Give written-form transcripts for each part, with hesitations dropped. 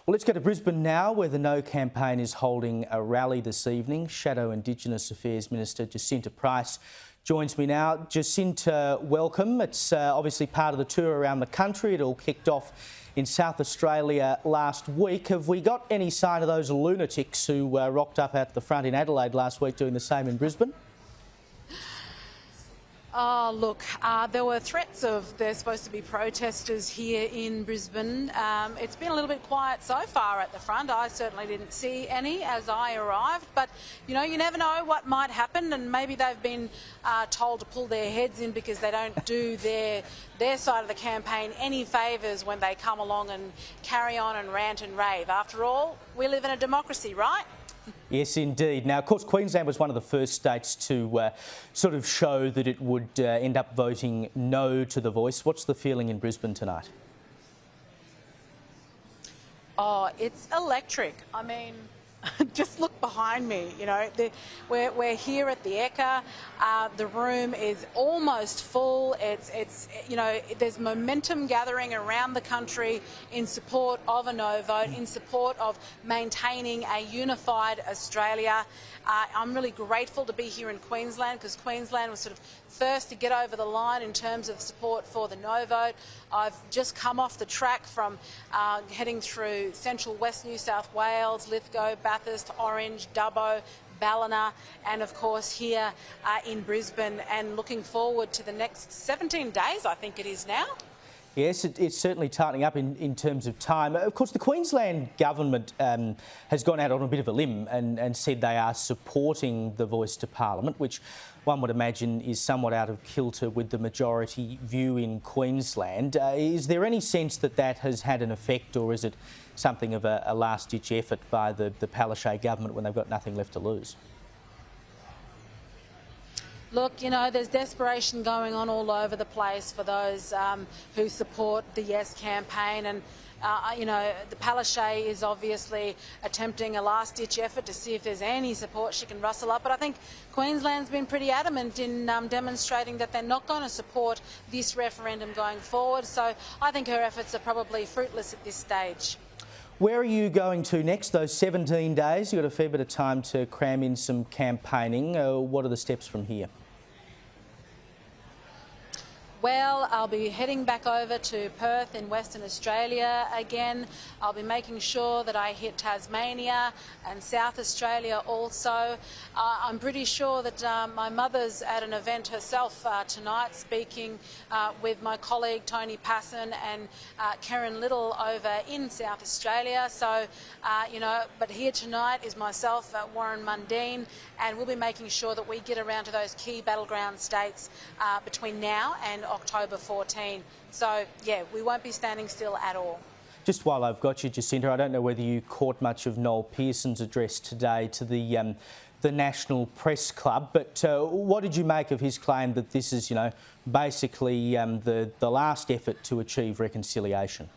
Well, let's go to Brisbane now, where the No campaign is holding a rally this evening. Shadow Indigenous Affairs Minister Jacinta joins me now. Jacinta, welcome. It's obviously part of the tour around the country. It all kicked off in South Australia last week. Have we got any sign of those lunatics who rocked up at the front in Adelaide last week doing the same in Brisbane? Oh, look, there were threats of there's supposed to be protesters here in Brisbane. It's been a little bit quiet so far at the front. I certainly didn't see any as I arrived, but you know, you never know what might happen, and maybe they've been told to pull their heads in because they don't do their side of the campaign any favours when they come along and carry on and rant and rave. After all, we live in a democracy, right? Yes, indeed. Now, of course, Queensland was one of the first states to sort of show that it would end up voting no to the voice. What's the feeling in Brisbane tonight? Oh, it's electric. I mean, just look behind me, you know, we're here at the Ekka. The room is almost full. It's you know, there's momentum gathering around the country in support of a no vote, in support of maintaining a unified Australia. I'm really grateful to be here in Queensland because Queensland was sort of first to get over the line in terms of support for the no vote. I've just come off the track from heading through central West New South Wales, Lithgow, Bathurst, Orange, Dubbo, Ballina, and of course here in Brisbane, and looking forward to the next 17 days, I think it is now. Yes, it's certainly tightening up in terms of time. Of course, the Queensland government has gone out on a bit of a limb and said they are supporting the voice to Parliament, which one would imagine is somewhat out of kilter with the majority view in Queensland. Is there any sense that that has had an effect, or is it something of a last-ditch effort by the Palaszczuk government when they've got nothing left to lose? Look, you know, there's desperation going on all over the place for those who support the Yes campaign, and you know, the Palaszczuk is obviously attempting a last-ditch effort to see if there's any support she can rustle up. But I think Queensland's been pretty adamant in demonstrating that they're not going to support this referendum going forward. So I think her efforts are probably fruitless at this stage. Where are you going to next? Those 17 days, you've got a fair bit of time to cram in some campaigning. What are the steps from here? Well, I'll be heading back over to Perth in Western Australia again. I'll be making sure that I hit Tasmania and South Australia also. I'm pretty sure that my mother's at an event herself tonight, speaking with my colleague Tony Passon and Karen Little over in South Australia. So, you know, but here tonight is myself, Warren Mundine, and we'll be making sure that we get around to those key battleground states between now and October 14. So, yeah, we won't be standing still at all. Just while I've got you, Jacinta, I don't know whether you caught much of Noel Pearson's address today to the National Press Club, but what did you make of his claim that this is, you know, basically the last effort to achieve reconciliation?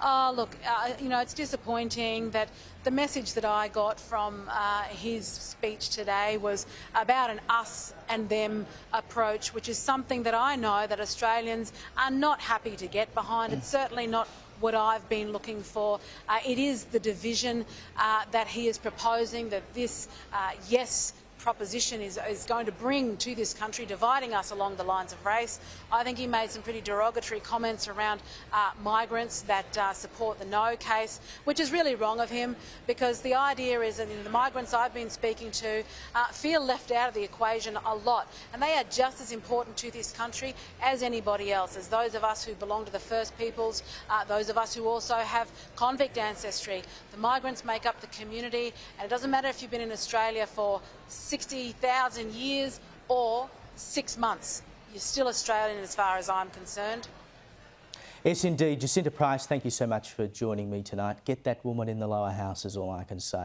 Oh, look, you know, it's disappointing that the message that I got from his speech today was about an us and them approach, which is something that I know that Australians are not happy to get behind. It's certainly not what I've been looking for. It is the division that he is proposing, that this yes proposition is going to bring to this country, dividing us along the lines of race. I think he made some pretty derogatory comments around migrants that support the no case, which is really wrong of him, because the idea is that the migrants I've been speaking to feel left out of the equation a lot, and they are just as important to this country as anybody else, as those of us who belong to the First Peoples, those of us who also have convict ancestry. The migrants make up the community, and it doesn't matter if you've been in Australia for 60,000 years or 6 months. You're still Australian as far as I'm concerned. Yes, indeed. Jacinta, thank you so much for joining me tonight. Get that woman in the lower house is all I can say.